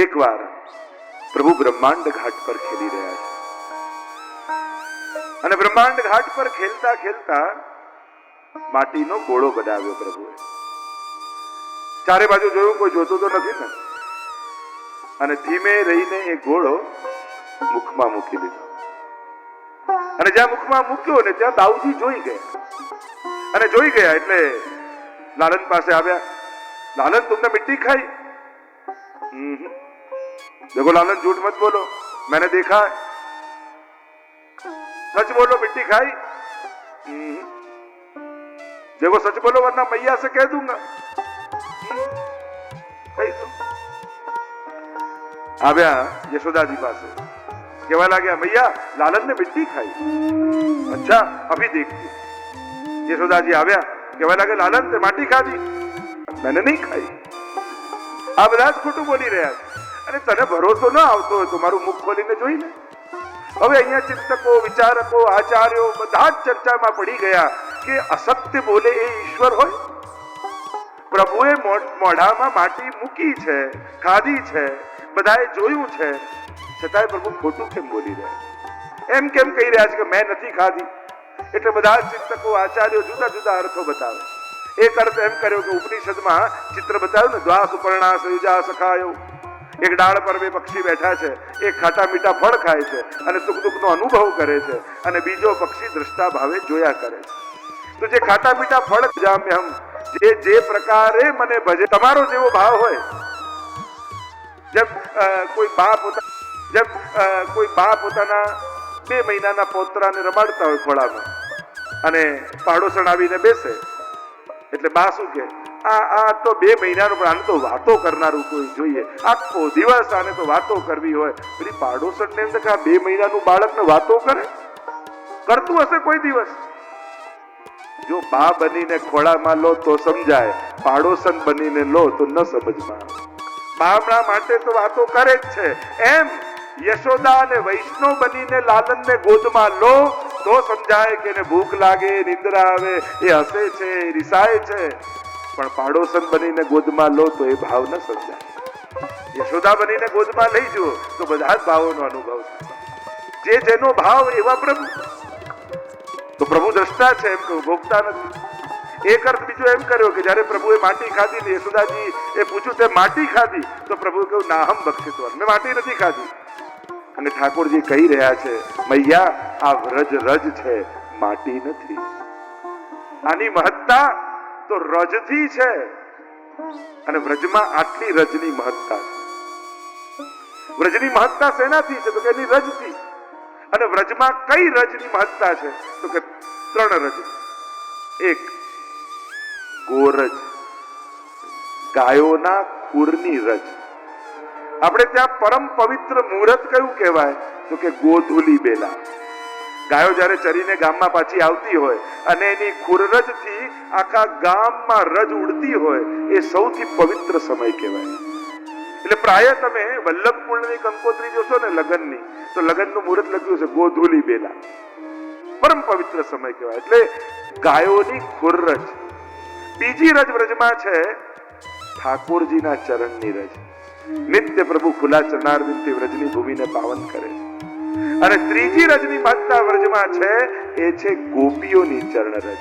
એકવાર પ્રભુ બ્રહ્માંડ ઘાટ પર ખેલી રહ્યા છે અને બ્રહ્માંડ ઘાટ પર ખેલતા ખેલતા માટીનો ગોળો બનાવ્યો પ્રભુએ. ચારે બાજુ જોયું, કોઈ જોતું તો નથી ને, અને ધીમે રહીને એ ગોળો મુખમાં મૂકી દીધો. અને જ્યાં મુખમાં મૂક્યો ને ત્યાં દાઉજી જોઈ ગયા, અને જોઈ ગયા એટલે લાલન પાસે આવ્યા. लालन तुमने मिट्टी खाई? देखो लालन झूठ मत बोलो, मैंने देखा है. सच बोलो, मिट्टी खाई? देखो सच बोलो वरना मैया से कह दूंगा. આવ્યા यशोदाजी પાસે, કહેવા લાગ્યા मैया लालन ने मिट्टी खाई. अच्छा अभी देखती. यशोदाजी આવ્યા, કહેવા લાગે लालन ते माटी खाधी? मैंने नहीं खाई. આ બધા જ ખોટું બોલી રહ્યા છે અને તને ભરોસો ન આવતો હોય તો મારું મુખ ખોલીને જોઈ લે. હવે અહીંયા ચિંતકો, વિચારકો, આચાર્યો બધા જ ચર્ચામાં પડી ગયા કે અસત્ય બોલે એ ઈશ્વર હોય? પ્રભુએ મોઢામાં માટી મૂકી છે, ખાધી છે, બધાએ જોયું છે, છતાંય પ્રભુ ખોટું કેમ બોલી રહ્યા? એમ કેમ કહી રહ્યા છે કે મેં નથી ખાધી? એટલે બધા જ ચિંતકો, આચાર્યો જુદા જુદા અર્થો બતાવે. એક અર્થ એમ કર્યો કે ઉપનિષદમાં ચિત્ર બતાવ્યું ને, દ્વા સુપર્ણા સયુજા સખાયો. એક ડાળ પર બે પક્ષી બેઠા છે, એક ખાટા મીઠા ફળ ખાય છે અને સુખ દુઃખનો અનુભવ કરે છે, અને બીજો પક્ષી દ્રષ્ટા ભાવે જોયા કરે છે. તો જે ખાટા મીઠા ફળ જામે હમ, જે પ્રકારે મને ભજે, તમારો જેવો ભાવ હોય. જબ કોઈ બા પોતાના 2 મહિનાના પોતરાને રમાડતા હોય ખોળામાં, અને પાડોશણ આવીને બેસે એટલે બા શું કે, આ તો 2 મહિનાનો, પણ આને તો વાતો કરનારું કોઈ જોઈએ. આખો દિવસ આને તો વાતો કરવી હોય. પેલી પાડોશણને એમ કે આ 2 મહિનાનું બાળકને વાતો કરે? કરતું હશે કોઈ દિવસ? જો બા બનીને ખોળામાં લો તો સમજાય, પાડોશન બનીને લો તો ન સમજમાં આવે. બામણા માટે તો વાતો કરે જ છે. એમ યશોદા અને વૈષ્ણવ બનીને લાલનને ગોદમાં લો તો સમજાય કે એને ભૂખ લાગે, નિંદ્રા આવે, એ હસે છે, રિસાય છે. પણ પાડોશન બનીને ગોદમાં લો તો એ ભાવ ન સમજાય. યશોદા બનીને ગોદમાં લઈ જુઓ તો બધા જ ભાવોનો અનુભવ થાય. જેનો ભાવ એવા પ્રભુ. તો પ્રભુ દ્રષ્ટા છે, એમ કહું, ભોગતા નથી. એક અર્થ બીજો એમ કર્યો કે જયારે પ્રભુએ માટી ખાધી ને યશોદાજી એ પૂછ્યું તે માટી ખાધી? તો પ્રભુએ કહ્યું નાહમ બક્ષિતવાન, મેં માટી નથી ખાધી. અને ઠાકોરજી કહી રહ્યા છે, મૈયા આ વ્રજ રજ છે, માટી નથી. આની મહત્તા તો રજથી છે, અને વ્રજમાં આટલી રજની મહત્તા છે. વ્રજની મહત્તા શેનાથી છે? તો કે એની રજથી. અને વ્રજમાં કઈ રજની મહત્તા છે? તો કે 3 રજ. એક ગોરજ, ગાયોના ખૂરની રજ. આપણે ત્યાં પરમ પવિત્ર મુહૂર્ત કયું કહેવાય? તો કે ગોધુલી બેલા. ગાયો જ્યારે ચરીને ગામમાં પાછી આવતી હોય અને એની ખુરરજથી આખા ગામમાં રજ ઉડતી હોય, એ સૌથી પવિત્ર સમય કહેવાય. એટલે પ્રાય તમે વલ્લભ કુળની કંકોત્રી જોશો ને લગ્નની, તો લગ્નનું મુહૂર્ત લખ્યું છે ગોધુલી બેલા. પરમ પવિત્ર સમય કહેવાય. એટલે ગાયોની ખુરરજ. બીજી રજ વ્રજમાં છે ઠાકોરજીના ચરણની રજ. નિત્ય પ્રભુ ખુલ્લા ચરણારવિંદથી વ્રજની ભૂમિને પાવન કરે છે. અને ત્રીજી રજની મહત્તા વ્રજમાં છે, એ છે ગોપીઓની ચરણ રજ.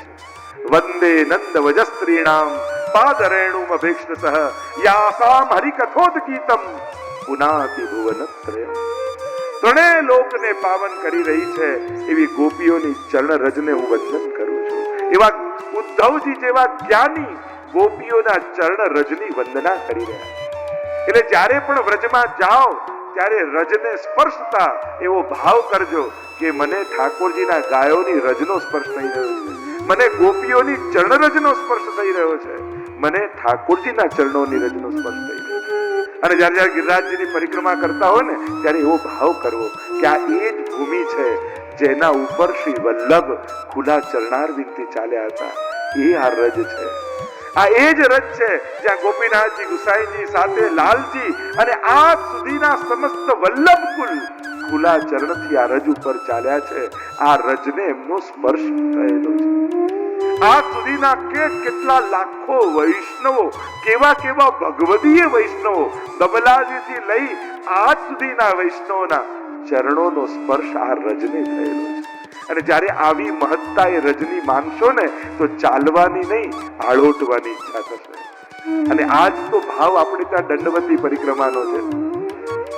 વંદે નંદ વજસ્ત્રીણામ પાદરેણુમ અભીષ્ટસઃ યાસામ હરિકથોદગીતમ પુનાતિ ભુવનત્રયમ. 3 લોકને પાવન કરી રહી છે એવી ગોપીઓની ચરણ રજને હું વંદન કરું છું. એવા ઉદ્ધવજી જેવા જ્ઞાની ગોપીઓના ચરણ રજની વંદના કરી રહ્યા. એટલે જ્યારે પણ વ્રજમાં જાઓ ત્યારે રજને સ્પર્શતા એવો ભાવ કરજો કે મને ઠાકોરજીના ગાયોની રજનો સ્પર્શ થઈ રહ્યો છે, મને ગોપીઓની ચરણ રજનો સ્પર્શ થઈ રહ્યો છે, મને ઠાકોરજીના ચરણોની રજનો સ્પર્શ થઈ રહ્યો છે. અને જ્યારે ગિરિરાજજીની પરિક્રમા કરતા હોય ને ત્યારે એવો ભાવ કરવો કે આ એ જ ભૂમિ છે જેના ઉપર શ્રી વલ્લભ ખુલ્લા ચરણારવિંદથી ચાલ્યા હતા. એ આ રજ છે. આ એ જ રજ છે જ્યાં ગોપીનાથજી, ગુસાઈજી સાથે લાલજી અને આજ સુધીના સમસ્ત વલ્લભ કુલ ખુલ્લા ચરણથી આ રજ ઉપર ચાલ્યા છે. આ રજને એમનો સ્પર્શ થયેલો છે. આજ સુધીના કેટલા લાખો વૈષ્ણવો, કેવા કેવા ભગવદીય વૈષ્ણવો, દબલાજીથી લઈ આજ સુધીના વૈષ્ણવોના ચરણોનો સ્પર્શ આ રજને થયેલો છે. અને જ્યારે આવી મહત્તા એ રજની માનશો ને તો ચાલવાની નહીં, આળોટવાની ઈચ્છા થશે. અને આજ તો ભાવ આપણે ત્યાં દંડવતી પરિક્રમાનો છે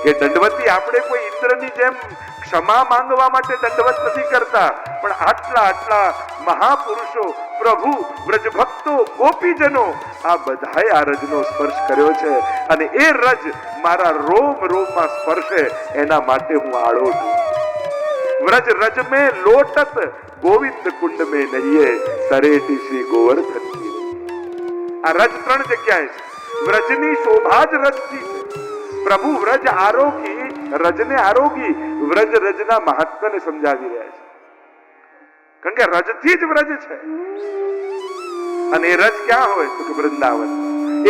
કે દંડવતી આપણે કોઈ ઇન્દ્રની જેમ ક્ષમા માંગવા માટે દંડવત નથી કરતા, પણ આટલા મહાપુરુષો, પ્રભુ, વ્રજભક્તો, ગોપીજનો આ બધાએ આ રજનો સ્પર્શ કર્યો છે. અને એ રજ મારા રોમ રોમમાં સ્પર્શે એના માટે હું આળોટ છું. વ્રજ રજ में लोटत गोविंद कुंड में नहिए तरेटी श्री गोवर्धन की. આ રજ ત્રણ જગ્યાએ છે. વ્રજની શોભા જ રજથી છે. પ્રભુ વ્રજ આરોગી, રજને આરોગી, વ્રજ રજના મહત્વને સમજાવી રહ્યા છે. કારણ કે રજથી જ વ્રજ છે. અને એ રજ ક્યાં હોય તો કે વૃંદાવન.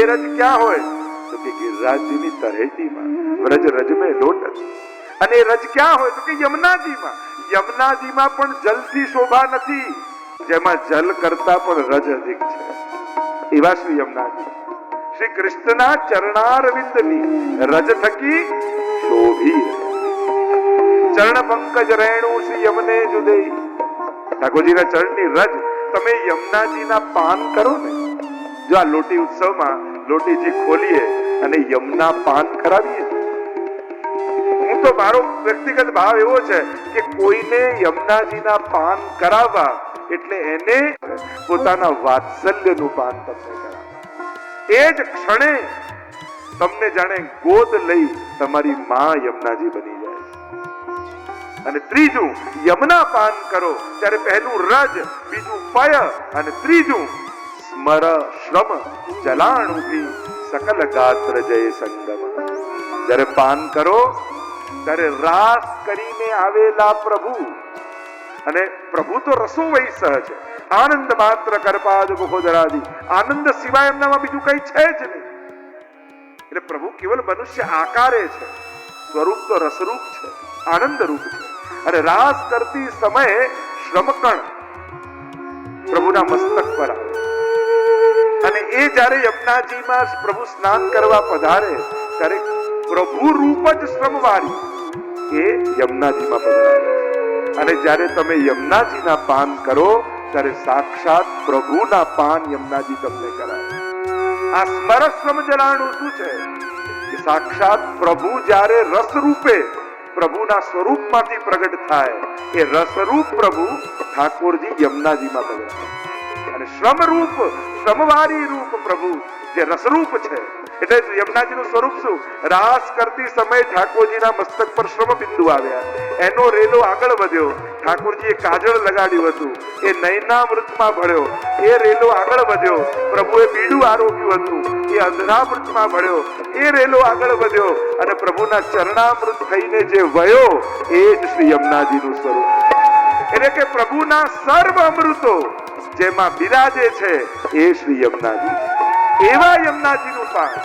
એ રજ ક્યાં હોય તો કે ગિરિરાજની તળેટીમાં. વ્રજ રજ में लोटत. અને એ રજ ક્યાં હોય તો કે યમુનાજીમાં. યમુનાજીમાં પણ જલથી શોભા નથી, જેમાં જલ કરતા પણ રજ અધિક છે. એવા શ્રી યમુનાજી શ્રી કૃષ્ણના ચરણારવિંદની રજ થકી શોભી. ચરણ પંકજ રેણુ શ્રી યમને જુદે. ઠાકોરજીના ચરણની રજ તમે યમુનાજીના પાન કરો ને, જો આ લોટી ઉત્સવમાં લોટીજી ખોલીએ અને યમુના પાન કરાવીએ. હું તો મારો વ્યક્તિગત ભાવ એવો છે કે કોઈને યમુનાજીના પાન કરાવવા એટલે એને પોતાના વાત્સલ્યનું પાન તમને કરાવે. એ જ ક્ષણે તમને જાણે ગોદ લઈ તમારી માં યમુનાજી બની જાય. અને ત્રીજું યમુના પાન કરો ત્યારે પહેલું રજ, બીજું પય અને ત્રીજું સ્મર શ્રમ જલાણુભી સકલ ગાત્ર જય સંગમ. જ્યારે પાન કરો ત્યારે રાસ કરીને આવેલા પ્રભુ, અને પ્રભુ તો રસો વૈસહ છે, આનંદ માત્ર કરપાદ મુખોદરાદી. આનંદ સિવાય એમનામાં બીજું કઈ છે જ નહીં. એટલે પ્રભુ કેવલ મનુષ્ય આકારે છે, સ્વરૂપ તો રસરૂપ છે, આનંદ રૂપ છે. અને રાસ કરતી સમયે શ્રમકણ પ્રભુના મસ્તક પર આવે. અને એ જ્યારે યમુનાજીમાં પ્રભુ સ્નાન કરવા પધારે ત્યારે પ્રભુ રૂપ જ શ્રમવાળી એ યમુનાજીમાં પધારે. અને જ્યારે તમે યમુનાજીના પાન કરો ત્યારે સાક્ષાત પ્રભુના પાન યમુનાજી તમને કરાવે. આ સ્મરશ્રમ જલાણું શું છે કે સાક્ષાત પ્રભુ જ્યારે રસ રૂપે પ્રભુના સ્વરૂપમાંથી પ્રગટ થાય, એ રસરૂપ પ્રભુ ઠાકોરજી યમુનાજીમાં પધારે. અને શ્રમરૂપ, શ્રમવારી રૂપ પ્રભુ જે રસરૂપ છે, એટલે યમુનાજીનું સ્વરૂપ શું? રાસ કરતી સમયે ઠાકોરજીના મસ્તક પર શ્રમ બિંદુ આવ્યા, એનો રેલો આગળ વધ્યો. ઠાકોરજીએ કાજળ લગાડ્યું હતું, એ નયનામૃતમાં ભળ્યો. એ રેલો આગળ વધ્યો. પ્રભુએ બીડું આરોગ્યું હતું, એ અંધનામૃતમાં ભળ્યો. એ રેલો આગળ વધ્યો અને પ્રભુના ચરણામૃત થઈને જે વયો એ જ શ્રી યમુનાજીનું સ્વરૂપ. એટલે કે પ્રભુના સર્વ અમૃતો જેમાં બિરાજે છે એ શ્રી યમુનાજી. એવા યમુનાજીનું પાન